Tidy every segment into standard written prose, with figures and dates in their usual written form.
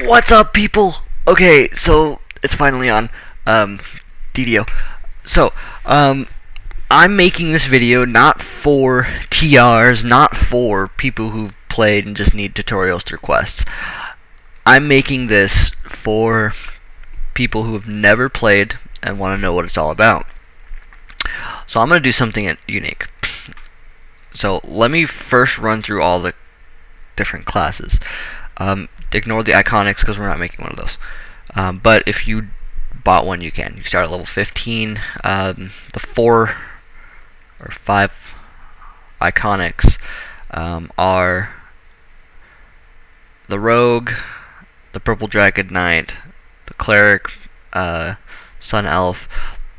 What's up, people? Okay, so it's finally on. DDO. So, I'm making this video not for TRs, not for people who've played and just need tutorials through quests. I'm making this for people who have never played and want to know what it's all about. So I'm going to do something unique. So let me first run through all the different classes. Ignore the iconics because we're not making one of those. But if you bought one, you can. You start at level 15. The 4 or 5 iconics are the Rogue, the Purple Dragon Knight, the Cleric, Sun Elf,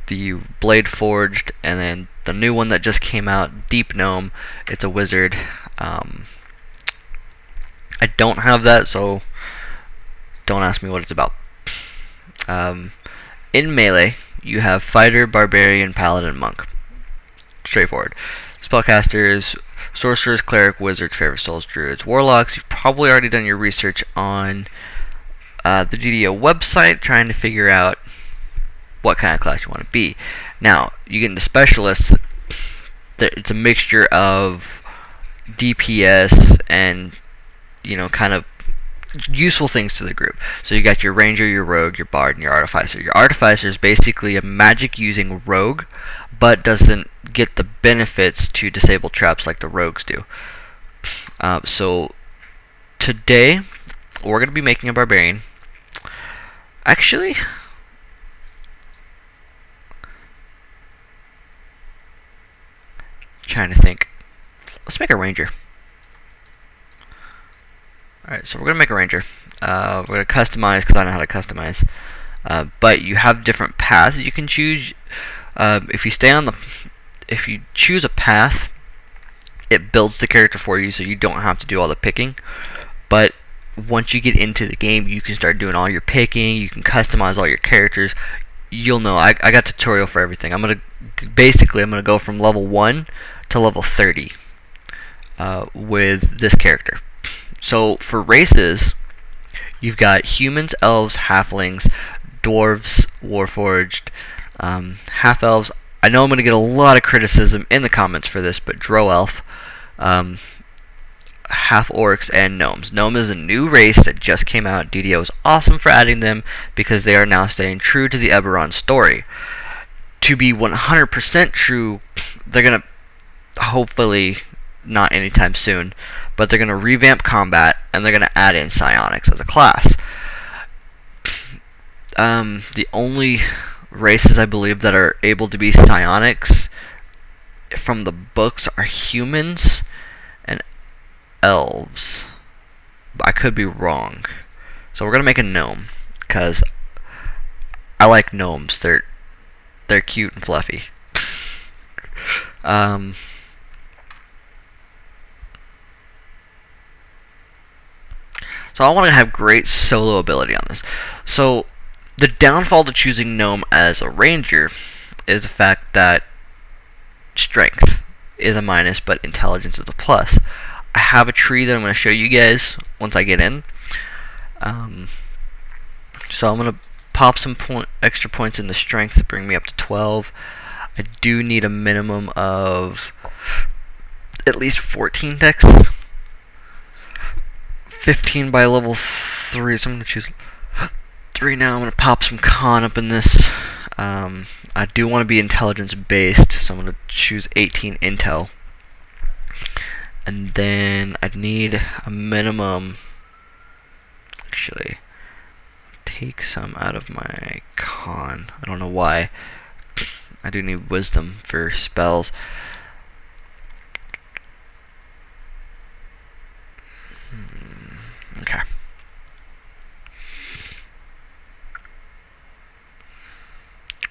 the Blade Forged, and then the new one that just came out, Deep Gnome. It's a wizard. I don't have that, so don't ask me what it's about. In melee, you have Fighter, Barbarian, Paladin, Monk. Straightforward. Spellcasters, Sorcerers, Cleric, Wizards, Favorite Souls, Druids, Warlocks. You've probably already done your research on the DDO website, trying to figure out what kind of class you want to be. Now, you get into Specialists. It's a mixture of DPS and kind of useful things to the group. So you got your Ranger, your Rogue, your Bard, and your Artificer. Your Artificer is basically a magic using rogue, but doesn't get the benefits to disable traps like the rogues do. So today we're going to be making a Barbarian. Actually, trying to think. Let's make a Ranger. Alright, so we're going to make a Ranger. We're going to customize because I know how to customize. But you have different paths that you can choose. If you choose a path, it builds the character for you, so you don't have to do all the picking. But once you get into the game, you can start doing all your picking. You can customize all your characters. You'll know. I got a tutorial for everything. I'm gonna go from level 1 to level 30 with this character. So for races, you've got humans, elves, halflings, dwarves, warforged, half-elves. I know I'm going to get a lot of criticism in the comments for this, but drow-elf, half-orcs, and gnomes. Gnome is a new race that just came out. DDO is awesome for adding them because they are now staying true to the Eberron story. To be 100% true, they're going to, hopefully, not anytime soon, but they're going to revamp combat and they're going to add in psionics as a class. The only races I believe that are able to be psionics from the books are humans and elves. I could be wrong. So we're going to make a gnome because I like gnomes. They're cute and fluffy. So I want to have great solo ability on this. So the downfall to choosing Gnome as a Ranger is the fact that Strength is a minus, but Intelligence is a plus. I have a tree that I'm going to show you guys once I get in. So I'm going to pop some extra points into Strength to bring me up to 12. I do need a minimum of at least 14 dex. 15 by level 3, so I'm going to choose 3 now. I'm going to pop some con up in this. I do want to be intelligence based, so I'm going to choose 18 intel. And then I'd need a minimum, actually, take some out of my con. I don't know why. I do need wisdom for spells. Okay.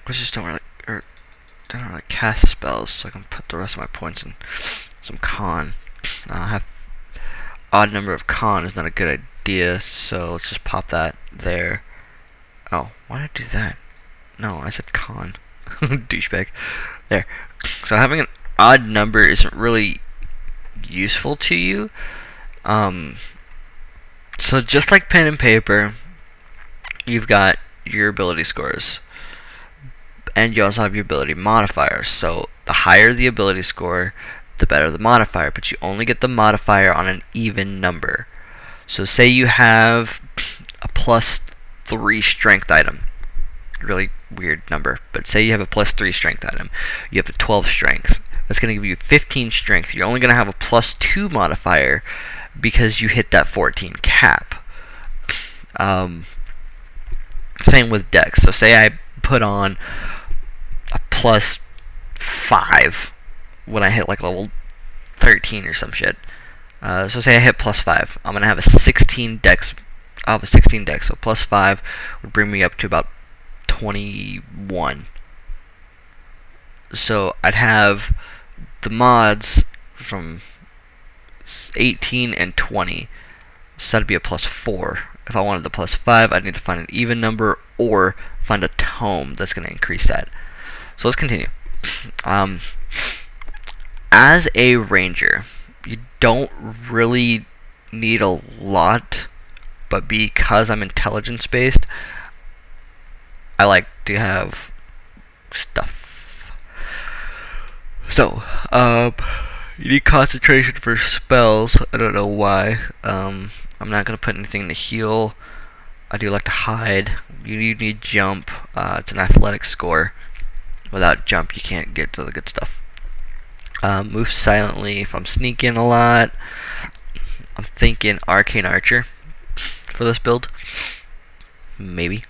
I just don't really cast spells, so I can put the rest of my points in some con. I have odd number of con is not a good idea, so let's just pop that there. Oh, why did I do that? No, I said con. Douchebag. There. So having an odd number isn't really useful to you. So just like pen and paper, you've got your ability scores, and you also have your ability modifiers. So the higher the ability score, the better the modifier, but you only get the modifier on an even number. So say you have a +3 strength item. Really weird number, but say you have a +3 strength item. You have a 12 strength. That's going to give you 15 strength. You're only going to have a +2 modifier because you hit that 14 cap. Same with dex. So say I put on a +5 when I hit like level 13 or some shit. So say I hit +5, I'm gonna have a 16 dex. I'll have a 16 dex, so +5 would bring me up to about 21. So I'd have the mods from 18 and 20. So that'd be a +4. If I wanted the +5, I'd need to find an even number or find a tome that's going to increase that. So let's continue. As a ranger, you don't really need a lot, but because I'm intelligence based, I like to have stuff. So, you need concentration for spells. I don't know why. I'm not going to put anything to heal. I do like to hide. You need jump. It's an athletic score. Without jump, you can't get to the good stuff. Move silently if I'm sneaking a lot. I'm thinking Arcane Archer for this build. Maybe.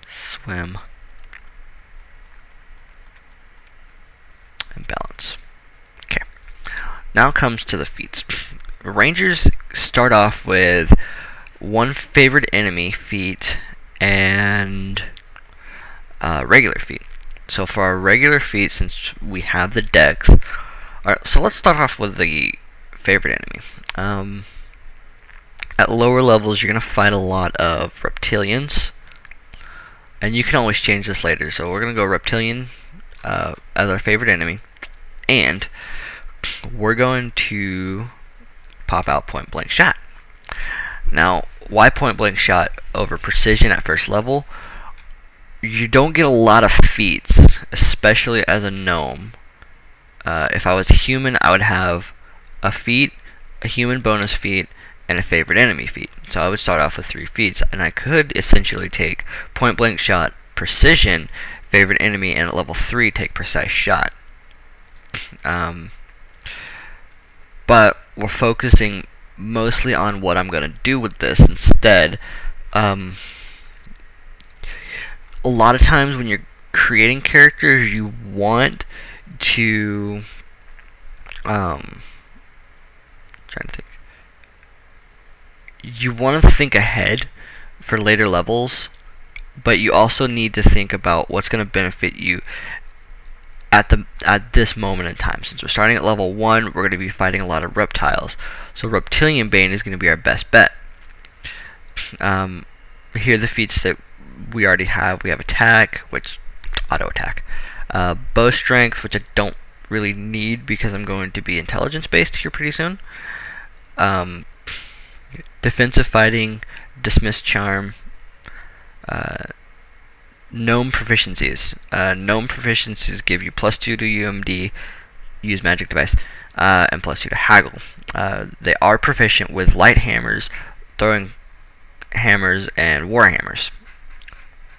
Swim. And balance. Okay. Now comes to the feats. Rangers start off with one favorite enemy feat and regular feat. So for our regular feat, since we have the dex, alright, so let's start off with the favorite enemy. At lower levels, you're going to fight a lot of reptilians, and you can always change this later. So we're going to go reptilian as our favorite enemy, and we're going to pop out point blank shot. Now, why point blank shot over precision at first level? You don't get a lot of feats, especially as a gnome. If I was human, I would have a feat, a human bonus feat, and a favorite enemy feat. So I would start off with 3 feats, and I could essentially take point blank shot, precision, favorite enemy, and at level 3 take precise shot. But we're focusing mostly on what I'm going to do with this instead. A lot of times when you're creating characters, you want to trying to think. You want to think ahead for later levels, but you also need to think about what's going to benefit you at this moment in time. Since we're starting at level 1, we're going to be fighting a lot of reptiles. So Reptilian Bane is going to be our best bet. Here are the feats that we already have. We have attack, which auto attack. Bow strength, which I don't really need because I'm going to be intelligence based here pretty soon. Defensive fighting, dismiss charm. Gnome proficiencies. Gnome proficiencies give you +2 to UMD, use magic device, and +2 to haggle. They are proficient with light hammers, throwing hammers, and war hammers.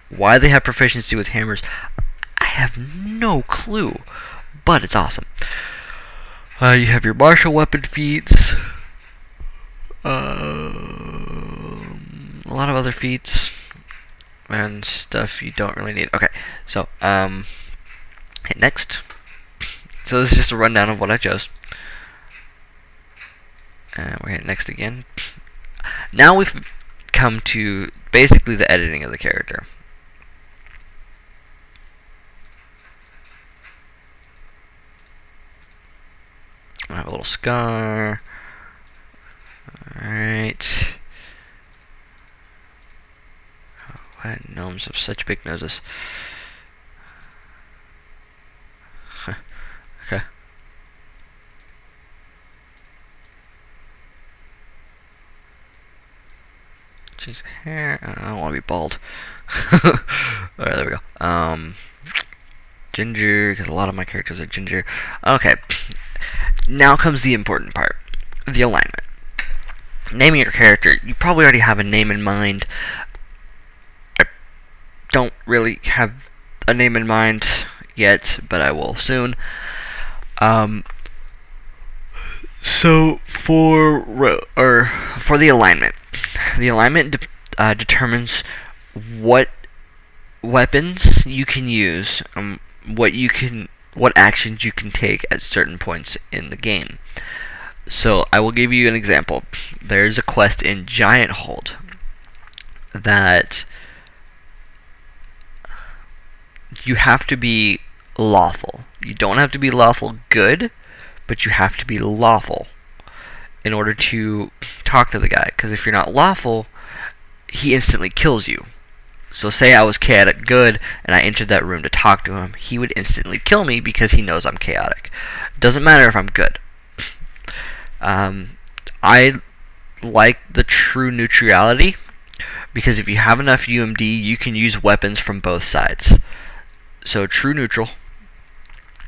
Why they have proficiency with hammers, I have no clue, but it's awesome. You have your martial weapon feats, a lot of other feats and stuff you don't really need. Okay, so hit next. So this is just a rundown of what I chose. And we're hitting next again. Now we've come to basically the editing of the character. I have a little scar. Alright. Why do gnomes have such big noses? Okay. Change the hair. I don't want to be bald. Alright, there we go. Ginger, because a lot of my characters are ginger. Okay, now comes the important part, the alignment. Naming your character, you probably already have a name in mind. I don't really have a name in mind yet, but I will soon. So for the alignment determines what weapons you can use, what actions you can take at certain points in the game. So I will give you an example. There's a quest in Giant Hold that you have to be lawful. You don't have to be lawful good, but you have to be lawful in order to talk to the guy. Because if you're not lawful, he instantly kills you. So say I was chaotic good and I entered that room to talk to him, he would instantly kill me because he knows I'm chaotic. Doesn't matter if I'm good. I like the true neutrality because if you have enough UMD, you can use weapons from both sides. So true neutral.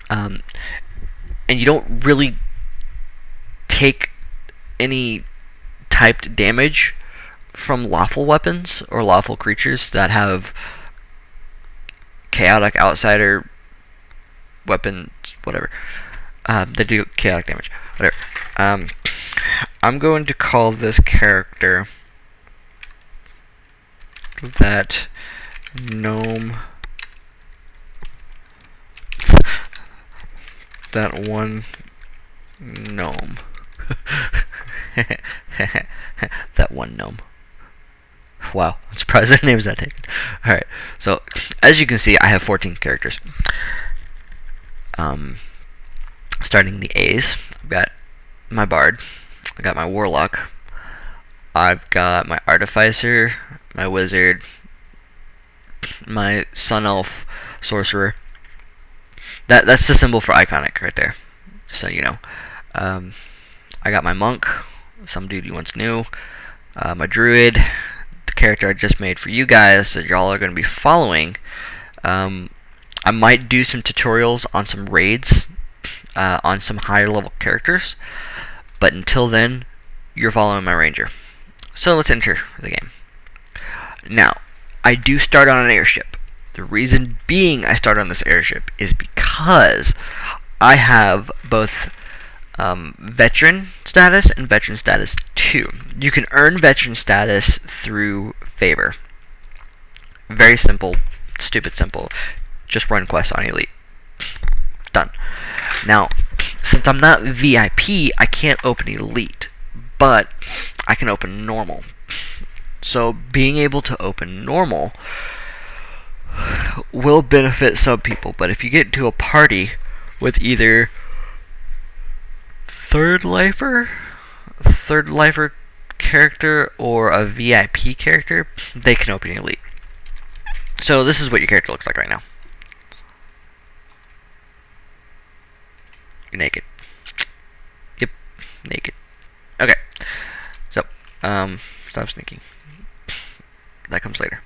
And you don't really take any typed damage from lawful weapons or lawful creatures that have chaotic outsider weapons, whatever. They do chaotic damage, whatever. I'm going to call this character that gnome. That one gnome. That one gnome. Wow, I'm surprised that name is not taken. Alright, so as you can see, I have 14 characters. Starting the A's, I've got my Bard, I got my Warlock, I've got my Artificer, my Wizard, my Sun Elf, Sorcerer. That's the symbol for Iconic right there, just so you know. I got my Monk, some dude you once knew, my Druid, the character I just made for you guys that y'all are going to be following. I might do some tutorials on some raids, on some higher level characters, but until then, you're following my Ranger. So let's enter the game. Now, I do start on an airship. The reason being I start on this airship is because I have both veteran status and veteran status 2. You can earn veteran status through favor. Very simple, stupid simple. Just run quests on Elite. Done. Now, since I'm not VIP, I can't open Elite, but I can open normal. So being able to open normal will benefit some people, but if you get into a party with either third lifer character or a VIP character, they can open Elite. So this is what your character looks like right now. You're naked. Yep, naked. Okay. So, stop sneaking. That comes later.